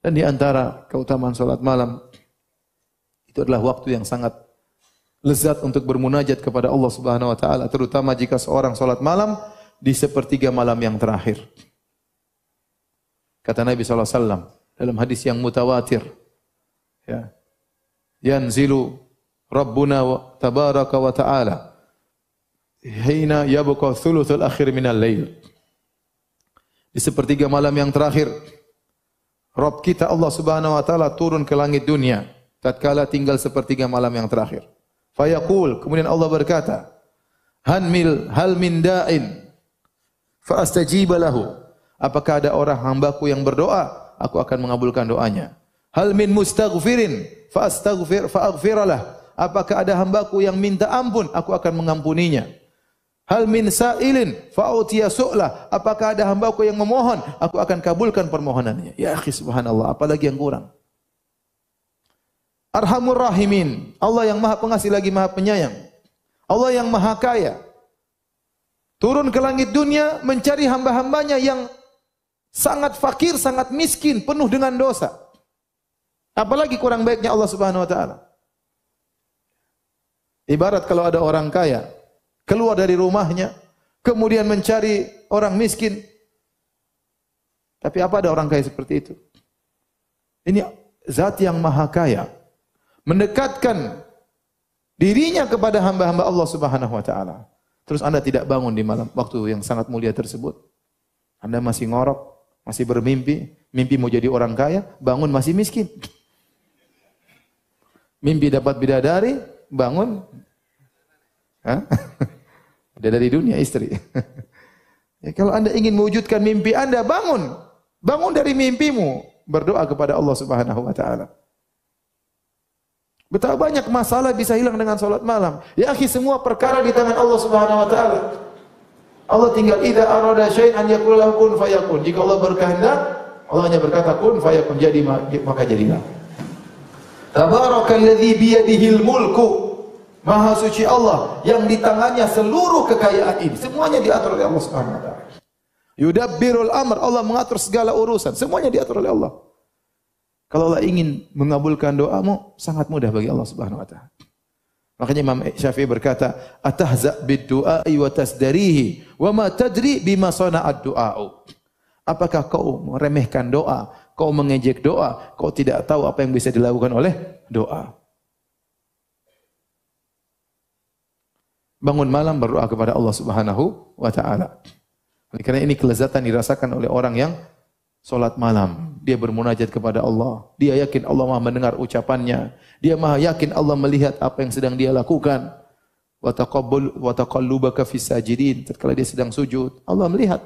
Dan di antara keutamaan salat malam itu adalah waktu yang sangat lezat untuk bermunajat kepada Allah Subhanahu wa taala, terutama jika seorang salat malam di sepertiga malam yang terakhir. Kata Nabi sallallahu alaihi wasallam dalam hadis yang mutawatir, ya. Yanzilu Rabbuna tabaraka wa ta'ala hina yabqa thuluthul akhir minal lail. Di sepertiga malam yang terakhir, Rabb kita Allah Subhanahu wa taala turun ke langit dunia tatkala tinggal sepertiga malam yang terakhir. Fayaqul, kemudian Allah berkata, hal min da'in fa astajiba lahu. Apakah ada orang hambaku yang berdoa, aku akan mengabulkan doanya. Hal min mustaghfirin fa aghfiralah. Apakah ada hambaku yang minta ampun, aku akan mengampuninya. Hal min sa'ilin fa utiya su'lah. Apakah ada hambaku yang memohon, aku akan kabulkan permohonannya. Ya akhi, subhanallah, apalagi yang kurang. Arhamur Rahimin, Allah yang Maha Pengasih lagi Maha Penyayang. Allah yang Maha Kaya. Turun ke langit dunia mencari hamba-hambanya yang sangat fakir, sangat miskin, penuh dengan dosa. Apalagi kurang baiknya Allah Subhanahu wa taala. Ibarat kalau ada orang kaya keluar dari rumahnya kemudian mencari orang miskin. Tapi apa ada orang kaya seperti itu? Ini zat yang Maha Kaya mendekatkan dirinya kepada hamba-hamba Allah Subhanahu wa taala. Terus Anda tidak bangun di malam waktu yang sangat mulia tersebut. Anda masih ngorok, masih bermimpi, mimpi mau jadi orang kaya, bangun masih miskin. Mimpi dapat bidadari, bangun bidadari dunia istri. Ya, kalau Anda ingin mewujudkan mimpi Anda, bangun. Bangun dari mimpimu, berdoa kepada Allah Subhanahu wa taala. Betapa banyak masalah bisa hilang dengan salat malam. Ya akhi, semua perkara di tangan Allah Subhanahu wa taala. Allah tinggal idza arada syai'an yaqul lahu kun fayakun. Jika Allah berkehendak, Allah hanya berkata kun fayakun, jadi maka jadilah. Tabarakalladzi biyadihil mulku. Maha suci Allah yang di tangannya seluruh kekayaan ini. Semuanya diatur oleh Allah Subhanahu wa taala. Yudabbirul amr, Allah mengatur segala urusan. Semuanya diatur oleh Allah. Kalau Allah ingin mengabulkan doamu, sangat mudah bagi Allah Subhanahu wa taala. Makanya Imam Syafi'i berkata, "Atahza bid-du'ai wa tasdarihi, wa ma tadri bima sana'ad du'a'u." Apakah kau meremehkan doa, kau mengejek doa, kau tidak tahu apa yang bisa dilakukan oleh doa. Bangun malam berdoa kepada Allah Subhanahu wa taala. Karena ini kelezatan dirasakan oleh orang yang salat malam. Dia bermunajat kepada Allah. Dia yakin Allah Maha mendengar ucapannya. Dia Maha yakin Allah melihat apa yang sedang dia lakukan. Wa taqallubaka fis sajidin. Tatkala dia sedang sujud, Allah melihat.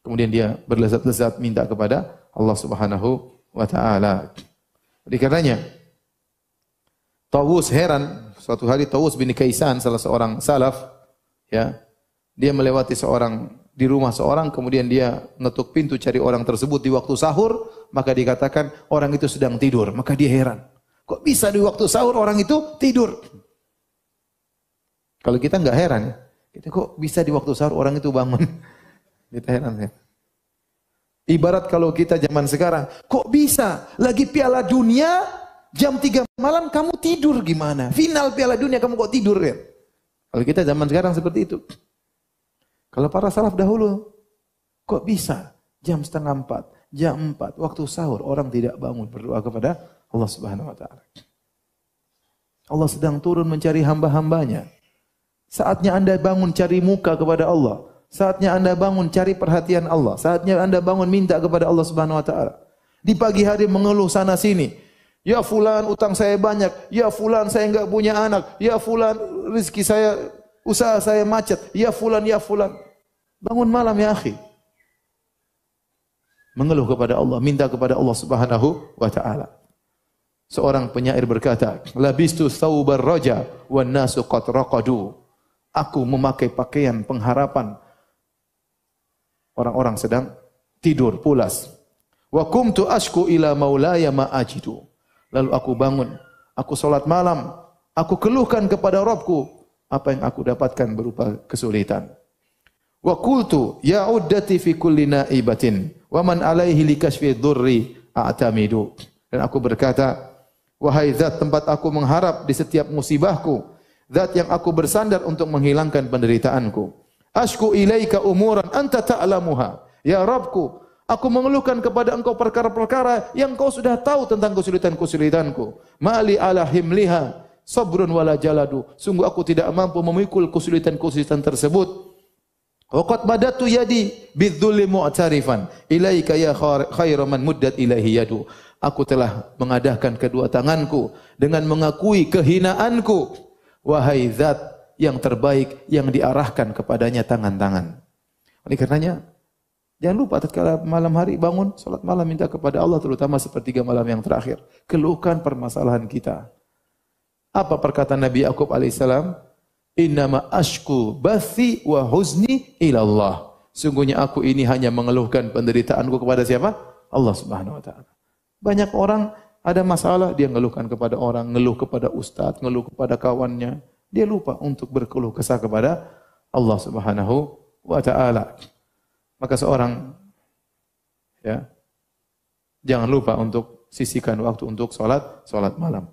Kemudian dia berlezat-lezat minta kepada Allah Subhanahu wa taala. Oleh karenanya Tawus heran, suatu hari Tawus bin Kaisan, salah seorang salaf, ya, dia melewati di rumah seorang, kemudian dia ngetuk pintu cari orang tersebut di waktu sahur, maka dikatakan orang itu sedang tidur. Maka dia heran, kok bisa di waktu sahur orang itu tidur? Kalau kita enggak heran ya, kita kok bisa di waktu sahur orang itu bangun? Kita heran ya. Ibarat kalau kita zaman sekarang, kok bisa lagi Piala Dunia jam 3 malam kamu tidur gimana? Final Piala Dunia kamu kok tidur ya? Kalau kita zaman sekarang seperti itu. Kalau para salaf dahulu, kok bisa jam 3:30, jam 4, waktu sahur orang tidak bangun berdoa kepada Allah Subhanahu wa taala. Allah sedang turun mencari hamba-hambanya. Saatnya Anda bangun cari muka kepada Allah. Saatnya Anda bangun cari perhatian Allah. Saatnya Anda bangun minta kepada Allah Subhanahu wa taala. Di pagi hari mengeluh sana sini. Ya fulan utang saya banyak. Ya fulan saya enggak punya anak. Ya fulan rezeki saya, usaha saya macet. Ya fulan, ya fulan. Bangun malam ya akhi. Mengeluh kepada Allah, minta kepada Allah Subhanahu wa taala. Seorang penyair berkata, "Labistu thawbar raja wan nasu qad raqadu." Aku memakai pakaian pengharapan. Orang-orang sedang tidur pulas. Wa kumtu ashku ila maulaya ma ajidu. Lalu aku bangun, aku salat malam, aku keluhkan kepada Rabbku apa yang aku dapatkan berupa kesulitan. Wa qultu ya uddati fi kulli naibatin wa man alaihi likashfi dhurri a'tamidu. Dan aku berkata, wahai zat tempat aku mengharap di setiap musibahku, zat yang aku bersandar untuk menghilangkan penderitaanku. Ashku ilaika umuran anta ta'lamuha. Ya Rabbku, aku mengeluhkan kepada engkau perkara-perkara yang kau sudah tahu tentang kesulitan-kesulitanku. Mali ala himliha sabrun wala jaladu. Sungguh aku tidak mampu memikul kesulitan-kesulitan tersebut. Waqad badatu yadi bidzulli mu'tarifan ilaika ya khairu man muddat ilaihi yadu. Aku telah mengadahkan kedua tanganku dengan mengakui kehinaanku. Wahai zat yang terbaik yang diarahkan kepadanya tangan-tangan. Oleh karenanya, jangan lupa tatkala malam hari bangun, salat malam minta kepada Allah, terutama sepertiga malam yang terakhir. Keluhkan permasalahan kita. Apa perkataan Nabi Yakub alaihissalam? Innama ashku bathi wa huzni ilallah. Sungguhnya aku ini hanya mengeluhkan penderitaanku kepada siapa? Allah Subhanahu wa taala. Banyak orang ada masalah, dia ngeluhkan kepada orang, ngeluh kepada ustaz, ngeluh kepada kawannya. Dia lupa untuk berkeluh kesah kepada Allah Subhanahu wa taala. Maka seorang jangan lupa untuk sisihkan waktu untuk salat malam.